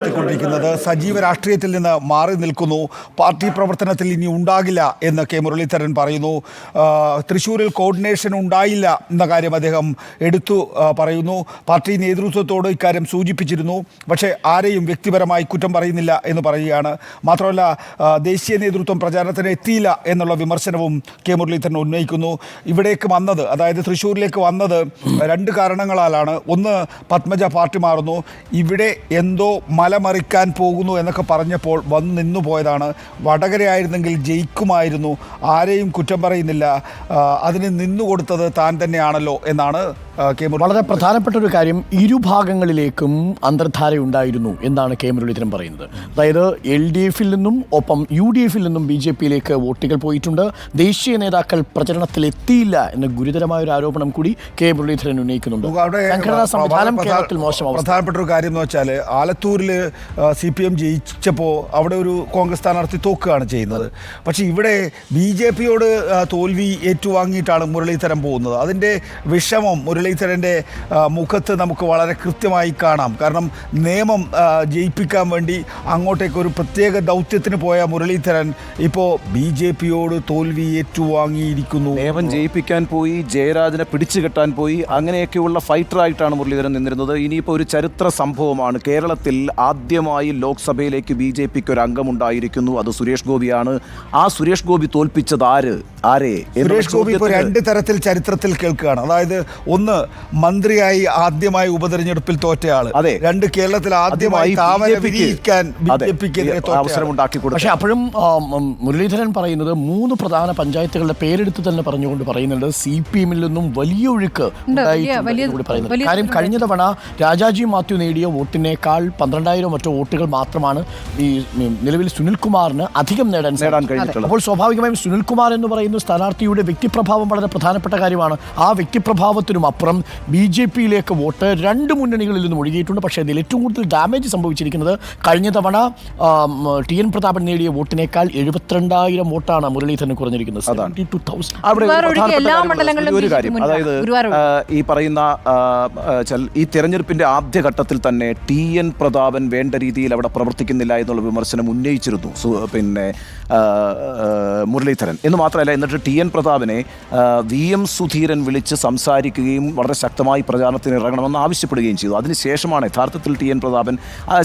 ിക്കുന്നത് സജീവ രാഷ്ട്രീയത്തിൽ നിന്ന് മാറി നിൽക്കുന്നു, പാർട്ടി പ്രവർത്തനത്തിൽ ഇനി ഉണ്ടാകില്ല എന്ന് കെ മുരളീധരൻ പറയുന്നു. തൃശ്ശൂരിൽ കോർഡിനേഷൻ ഉണ്ടായില്ല എന്ന കാര്യം അദ്ദേഹം എടുത്തു പറയുന്നു. പാർട്ടി നേതൃത്വത്തോട് ഇക്കാര്യം സൂചിപ്പിച്ചിരുന്നു, പക്ഷേ ആരെയും വ്യക്തിപരമായി കുറ്റം പറയുന്നില്ല എന്ന് പറയുകയാണ്. മാത്രമല്ല, ദേശീയ നേതൃത്വം പ്രചാരണത്തിന് എത്തിയില്ല എന്നുള്ള വിമർശനവും കെ മുരളീധരൻ ഉന്നയിക്കുന്നു. ഇവിടേക്ക് വന്നത്, അതായത് തൃശ്ശൂരിലേക്ക് വന്നത് രണ്ട് കാരണങ്ങളാലാണ്. ഒന്ന്, പത്മജ പാർട്ടി മാറുന്നു, ഇവിടെ എന്തോ മലമറിക്കാൻ പോകുന്നു എന്നൊക്കെ പറഞ്ഞപ്പോൾ വന്ന് നിന്നു പോയതാണ്. വടകരയായിരുന്നെങ്കിൽ ജയിക്കുമായിരുന്നു, ആരെയും കുറ്റം പറയുന്നില്ല, അതിന് നിന്നുകൊടുത്തത് താൻ തന്നെയാണല്ലോ എന്നാണ് കെ മുരളീധരൻ. വളരെ പ്രധാനപ്പെട്ട ഒരു കാര്യം, ഇരുഭാഗങ്ങളിലേക്കും അന്തർധാരയുണ്ടായിരുന്നു എന്നാണ് കെ മുരളീധരൻ പറയുന്നത്. അതായത് LDF-ൽ നിന്നും ഒപ്പം UDF-ൽ നിന്നും BJP-ലേക്ക് വോട്ടുകൾ പോയിട്ടുണ്ട്, ദേശീയ നേതാക്കൾ പ്രചരണത്തിൽ എത്തിയില്ല എന്ന ഗുരുതരമായ ഒരു ആരോപണം കൂടി കെ മുരളീധരൻ ഉന്നയിക്കുന്നുണ്ട്. സംഘടനാ സംവിധാനം കേരളത്തിൽ മോശം. പ്രധാനപ്പെട്ട ഒരു കാര്യം എന്ന് വെച്ചാൽ, ആലത്തൂരിൽ CPM ജയിച്ചപ്പോൾ അവിടെ ഒരു കോൺഗ്രസ് സ്ഥാനാർത്ഥി തോക്കുകയാണ് ചെയ്യുന്നത്. പക്ഷേ ഇവിടെ BJP-യോട് തോൽവി ഏറ്റുവാങ്ങിയിട്ടാണ് മുരളീധരൻ പോകുന്നത്. അതിൻ്റെ വിഷമം മുരളീധരൻ്റെ മുഖത്ത് നമുക്ക് വളരെ കൃത്യമായി കാണാം. കാരണം നിയമം ജയിപ്പിക്കാൻ വേണ്ടി അങ്ങോട്ടേക്ക് ഒരു പ്രത്യേക ദൗത്യത്തിന് പോയ മുരളീധരൻ ഇപ്പോൾ BJP-യോട് തോൽവി ഏറ്റുവാങ്ങിയിരിക്കുന്നു. നിയമം ജയിപ്പിക്കാൻ പോയി, ജയരാജനെ പിടിച്ചു കെട്ടാൻ പോയി, അങ്ങനെയൊക്കെയുള്ള ഫൈറ്ററായിട്ടാണ് മുരളീധരൻ നിന്നിരുന്നത്. ഇനിയിപ്പോൾ ഒരു ചരിത്ര സംഭവമാണ്. കേരളത്തിൽ ആദ്യമായി ലോക്സഭയിലേക്ക് BJP-ക്ക് ഒരു അംഗമുണ്ടായിരിക്കുന്നു, അത് സുരേഷ് ഗോപിയാണ്. ആ സുരേഷ് ഗോപി തോൽപ്പിച്ചത് ആരെ? സുരേഷ് ഗോപി ഇപ്പോൾ രണ്ട് തരത്തിൽ ചരിത്രത്തിൽ കേൾക്കുകയാണ്. അതായത് ഒന്ന്, മന്ത്രിയായി ആദ്യമായി ഉപതെരഞ്ഞെടുപ്പിൽ തോറ്റയാൾ. അതെ. രണ്ട്, കേരളത്തിൽ ആദ്യമായി താമര വിരിയിക്കാൻ BJP-ക്കെതിരെ അവസരം ഉണ്ടാക്കി കൊടുത്തു. പക്ഷേ അപ്പോഴും മുരളീധരൻ പറയുന്നത് 3 പ്രധാന പഞ്ചായത്തുകളുടെ പേരെടുത്ത് തന്നെ പറഞ്ഞുകൊണ്ട് പറയുന്നുണ്ട് CPM-ൽ നിന്നും വലിയ ഒഴുക്ക് പറയുന്നത്. കാര്യം കഴിഞ്ഞ തവണ രാജാജി മാത്യു നേടിയ വോട്ടിനേക്കാൾ 12,000 മറ്റോ വോട്ടുകൾ മാത്രമാണ് ഈ നിലവിൽ സുനിൽകുമാറിന് അധികം നേടാൻ കഴിഞ്ഞിട്ടുള്ളത്. അപ്പോൾ സ്വാഭാവികമായും സുനിൽകുമാർ എന്ന് പറയുന്ന സ്ഥാനാർത്ഥിയുടെ വ്യക്തിപ്രഭാവം വളരെ പ്രധാനപ്പെട്ട കാര്യമാണ്. ആ വ്യക്തിപ്രഭാവത്തിനും അപ്പുറം BJP-യിലേക്ക് വോട്ട് രണ്ട് മുന്നണികളിൽ നിന്നും ഒഴുകിയിട്ടുണ്ട്. പക്ഷേ അതിൽ ഏറ്റവും കൂടുതൽ ഡാമേജ് സംഭവിച്ചിരിക്കുന്നത് കഴിഞ്ഞ തവണ TN പ്രതാപൻ നേടിയ വോട്ടിനേക്കാൾ 72,000 വോട്ടാണ് മുരളീധരന് കുറഞ്ഞിരിക്കുന്നത്. ഒരു കാര്യം, അതായത് ഈ പറയുന്ന ഈ തെരഞ്ഞെടുപ്പിന്റെ ആദ്യഘട്ടത്തിൽ തന്നെ TN പ്രതാപൻ വേണ്ട രീതിയിൽ അവിടെ പ്രവർത്തിക്കുന്നില്ല എന്നുള്ള വിമർശനം ഉന്നയിച്ചിരുന്നു പിന്നെ മുരളീധരൻ. എന്ന് മാത്രമല്ല, എന്നിട്ട് TN പ്രതാപനെ VM സുധീരൻ വിളിച്ച് സംസാരിക്കുകയും വളരെ ശക്തമായി പ്രചാരണത്തിന് ഇറങ്ങണമെന്ന് ആവശ്യപ്പെടുകയും ചെയ്തു. അതിനുശേഷമാണ് യഥാർത്ഥത്തിൽ TN പ്രതാപൻ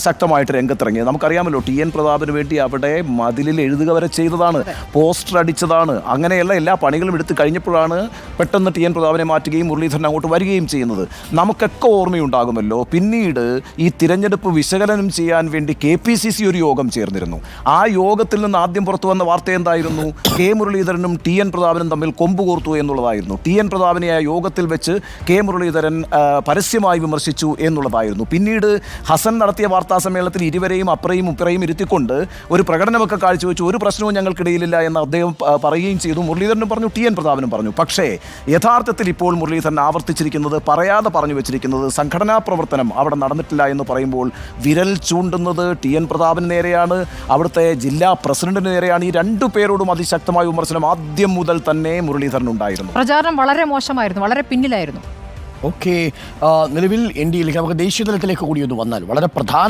ശക്തമായിട്ട് രംഗത്തിറങ്ങിയത്. നമുക്കറിയാമല്ലോ, TN പ്രതാപന് വേണ്ടി അവിടെ മതിലിൽ എഴുതുക വരെ ചെയ്തതാണ്, പോസ്റ്റർ അടിച്ചതാണ്, അങ്ങനെയുള്ള എല്ലാ പണികളും എടുത്തു കഴിഞ്ഞപ്പോഴാണ് പെട്ടെന്ന് TN പ്രതാപനെ മാറ്റുകയും മുരളീധരൻ അങ്ങോട്ട് വരികയും ചെയ്യുന്നത്. നമുക്കൊക്കെ ഓർമ്മയുണ്ടാകുമല്ലോ, പിന്നീട് ഈ തിരഞ്ഞെടുപ്പ് വിശകലനം ചെയ്യാൻ വേണ്ടി KPCC ഒരു യോഗം ചേർന്നിരുന്നു. ആ യോഗത്തിൽ നിന്ന് ആദ്യം പുറത്തു വന്ന വാർത്ത എന്തായിരുന്നു? കെ മുരളീധരനും TN പ്രതാപനും തമ്മിൽ കൊമ്പ് കോർത്തു എന്നുള്ളതായിരുന്നു. TN പ്രതാപനെ ആ യോഗത്തിൽ വെച്ച് കെ മുരളീധരൻ പരസ്യമായി വിമർശിച്ചു എന്നുള്ളതായിരുന്നു. പിന്നീട് ഹസൻ നടത്തിയ വാർത്താ സമ്മേളനത്തിൽ ഇരുവരെയും അപ്പുറയും ഇപ്പുറയും ഇരുത്തിക്കൊണ്ട് ഒരു പ്രകടനമൊക്കെ കാഴ്ചവെച്ചു. ഒരു പ്രശ്നവും ഞങ്ങൾക്കിടയിലില്ല എന്ന് അദ്ദേഹം പറയുകയും ചെയ്തു. മുരളീധരനും പറഞ്ഞു, TN പ്രതാപനും പറഞ്ഞു. പക്ഷേ യഥാർത്ഥത്തിൽ ഇപ്പോൾ മുരളീധരൻ ആവർത്തിച്ചിരിക്കുന്നത്, പറയാതെ പറഞ്ഞു വെച്ചിരിക്കുന്നത്, സംഘടനാ പ്രവർത്തനം അവിടെ നടന്നിട്ടില്ല എന്ന് പറയുമ്പോൾ വിരൽ ചൂണ്ടുന്നത് TN പ്രതാപന് നേരെയാണ്, അവിടുത്തെ ജില്ലാ പ്രസിഡന്റിന് നേരെയാണ്. ഈ രണ്ടു പേരോടും അതിശക്തമായ വിമർശനം ആദ്യം മുതൽ തന്നെ മുരളീധരൻ ഉണ്ടായിരുന്നു. പ്രചാരണം വളരെ മോശമായിരുന്നു, വളരെ പിന്നിലായിരുന്നു. ഓക്കെ, നിലവിൽ NDA-യിലേക്ക് നമുക്ക് ദേശീയ തലത്തിലേക്ക് കൂടി ഒന്ന് വന്നാൽ വളരെ പ്രധാന